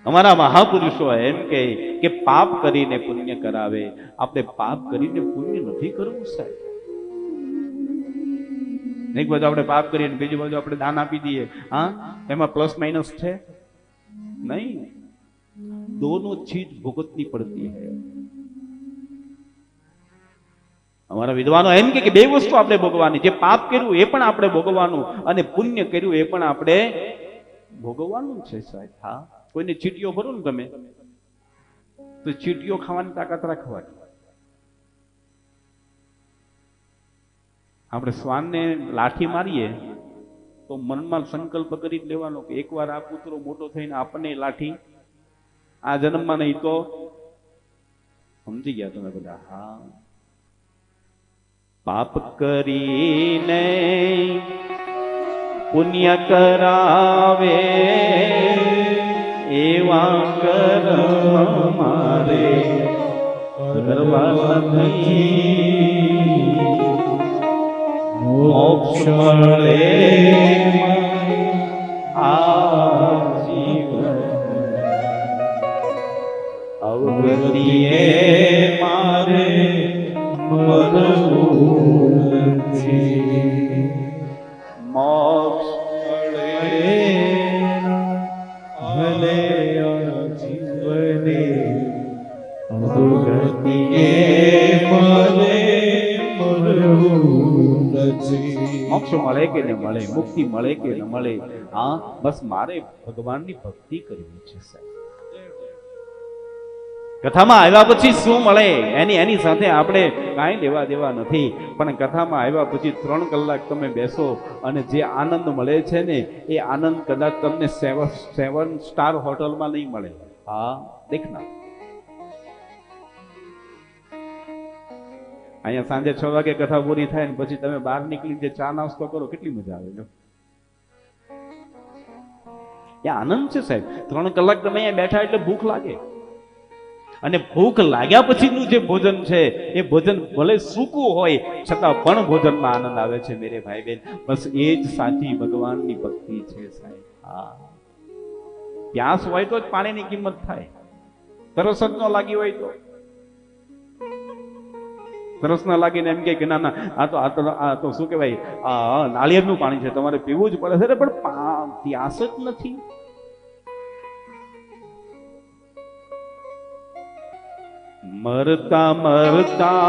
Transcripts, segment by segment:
અમારા મહાપુરુષો એમ કહે કે પાપ કરીને પુણ્ય કરાવે. આપણે પાપ કરીને પુણ્ય નથી કરવું સાહેબ. એક બાજુ આપણે પાપ કરીએ બીજી બાજુ આપણે દાન આપી દઈએ, હા, એમાં પ્લસ માઇનસ છે નહીં. દોનો ચીજ ભુગતની પડતી है. અમારા વિદ્વાનો એમ કે બે વસ્તુ આપણે ભોગવવાની, જે પાપ કર્યું એ પણ આપણે ભોગવવાનું અને પુણ્ય કર્યું એ પણ આપણે ભોગવવાનું છે સાહેબ. હા, કોઈને ચીટીઓ ભરો ને તમે તો ચીટીઓ ખાવાની તાકાત રાખવાની. આપણે શ્વાનને લાઠી મારીએ તો મનમાં સંકલ્પ કરી લેવાનો કે એકવાર આ કૂતરો મોટો થઈને આપણને લાઠી આ જન્મમાં નહીં તો, સમજી ગયા તમે બધા? હા, પાપ કરીને પુણ્ય કરાવે એવા કર્મ મારે કરવા નથી. મોક્ષ મળે આ જીવન, અવગતિએ મારે મરવું નથી. મોક્ષ મળે ભલે જીવને, અવગતિએ મારે મોક્ષ મળે કે ન મળે, મુક્તિ મળે કે ન મળે, હા, બસ મારે ભગવાનની ભક્તિ કરવી છે સાહેબ. કથામાં આવ્યા પછી શું મળે એની સાથે આપણે કાંઈ લેવા દેવા નથી, પણ કથામાં આવ્યા પછી 3 કલાક તમે બેસો અને જે આનંદ મળે છે ને એ આનંદ કદાચ તમને 7 સ્ટાર હોટલમાં નહીં મળે. હા, દેખના. અહીંયા સાંજે 6 વાગે કથા પૂરી થાય ને પછી તમે બહાર નીકળી જે ચા નાસ્તો કરો, કેટલી મજા આવે. જો એ આનંદ છે સાહેબ. 3 કલાક તમે અહીંયા બેઠા એટલે ભૂખ લાગે, અને ભૂખ લાગ્યા પછીનું જે ભોજન છે એ ભોજન ભલે સૂકું હોય છતાં પણ ભોજનમાં આનંદ આવે છે મેરે ભાઈ બહેન. બસ એ જ સાચી ભગવાનની ભક્તિ છે સાહેબ. હા, પ્યાસ હોય તો જ પાણીની કિંમત થાય. તરસ જ ન લાગી હોય તો, તરસ ના લાગીને એમ કે ના ના આ તો શું કહેવાય, આ નાળિયેરનું પાણી છે, તમારે પીવું જ પડે છે, પણ પ્યાસ જ નથી. મરતા મરતા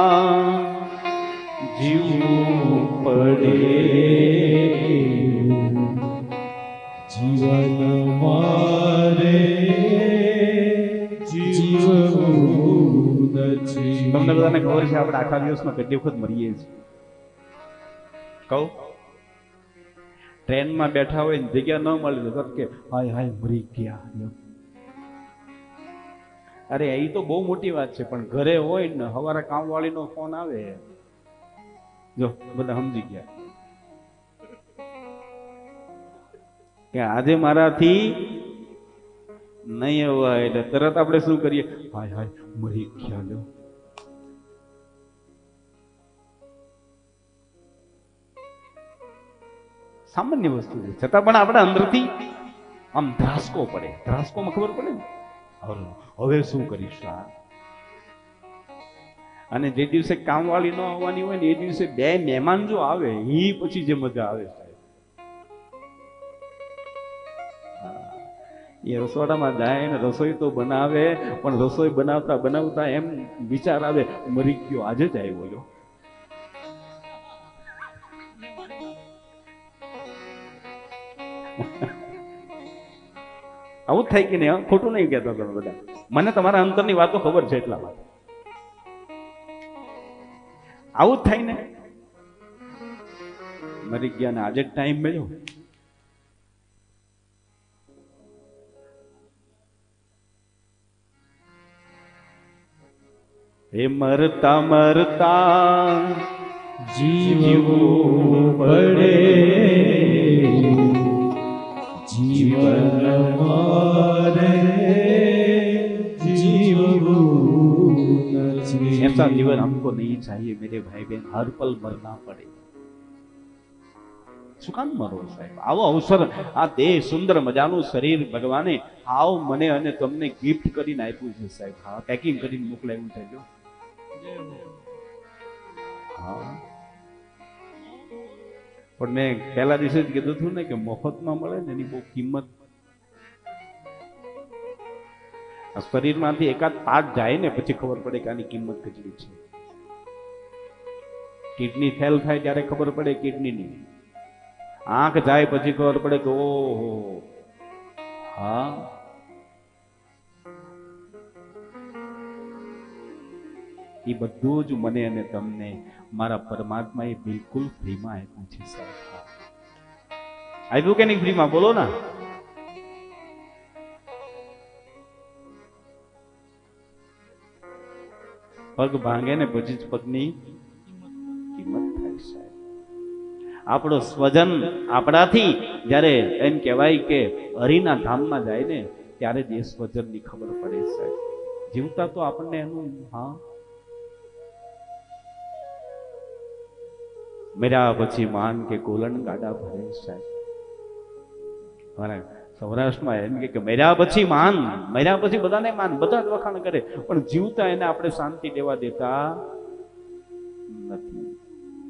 જીવવું પડે, જીવન મારે જીવવું નથી. તમને બધાને ખબર છે આપણે આખા દિવસમાં કેટલી વખત મરીએ છીએ? કહું, ટ્રેનમાં બેઠા હોય ને જગ્યા ન મળી તો કે હાય હાય મરી ગયા. અરે એ તો બહુ મોટી વાત છે, પણ ઘરે હોય ને સવારે કામવાળીનો ફોન આવે, જો બધા સમજી ગયા કે આજે મારાથી નહીં અવાય, એટલે તરત આપણે શું કરીએ, હાય હાય મરી ગયા. લો, સામાન્ય વસ્તુ છે, છતાં પણ આપણે અંદરથી આમ ધ્રાસકો પડે. ધ્રાસકોમાં ખબર પડે ને હવે શું કરીશું. અને જે દિવસે કામવાળી ન આવવાની હોય ને એ દિવસે 2 મહેમાન જો આવે એ પછી જે મજા આવે સાહેબ, એ રસોડામાં જાય ને રસોઈ તો બનાવે, પણ રસોઈ બનાવતા બનાવતા એમ વિચાર આવે મરી ગયો આજે જ આવ્યો. જો આવું જ થાય કે નહીં? ખોટું નહીં કહેતો તમે બધા, મને તમારા અંતરની વાતો ખબર છે એટલા માટે. આવું જ થાય ને, મરી ગયા ને આજે જ ટાઈમ મળ્યો. એ મરતા મરતા જીવવું પડે, જીવન મારે જીવવું નથી. ऐसा जीवन हमको नहीं चाहिए मेरे भाई बहन, हर पल मरना पड़े. શું કામ મરો સાહેબ? આવો અવસર, આ દેહ સુંદર મજાનું શરીર ભગવાને આવ મને અને તમને ગિફ્ટ કરીને આપ્યું છે સાહેબ. હા, પેકિંગ કરીને મોકલાવ્યું છે જો. હા, પણ મેં પહેલા દિવસે જ કીધું હતું ને કે મફતમાં મળે ને એની બહુ કિંમત. શરીરમાંથી એકાદ પાર્ટ જાય ને પછી ખબર પડે કે આની કિંમત કેટલી છે. કિડની ફેલ થાય ત્યારે ખબર પડે કિડનીની. આંખ જાય પછી ખબર પડે કે ઓહો. હા, એ બધું જ મને અને તમને મારા પરમાત્માએ બિલકુલ ફ્રીમાં આપ્યું છે સાહેબ. આપ્યું કે નહીં ફ્રીમાં? બોલો ના. પગ ભાંગે ને પછી જ પગની કિંમત થાય સાહેબ. આપણો સ્વજન આપણાથી જ્યારે એમ કહેવાય કે હરિના ધામમાં જાય ને ત્યારે જ એ સ્વજનની ખબર પડે સાહેબ. જીવતા તો આપણને એનું હા મેરા પછી માન કે કોલન ગાડા ભરે સાહેબ. સૌરાષ્ટ્રમાં એમ કે મેરા પછી માન, મેરા પછી બધાને માન, બધા જ વખાણ કરે, પણ જીવતા એને આપણે શાંતિ દેવા દેતા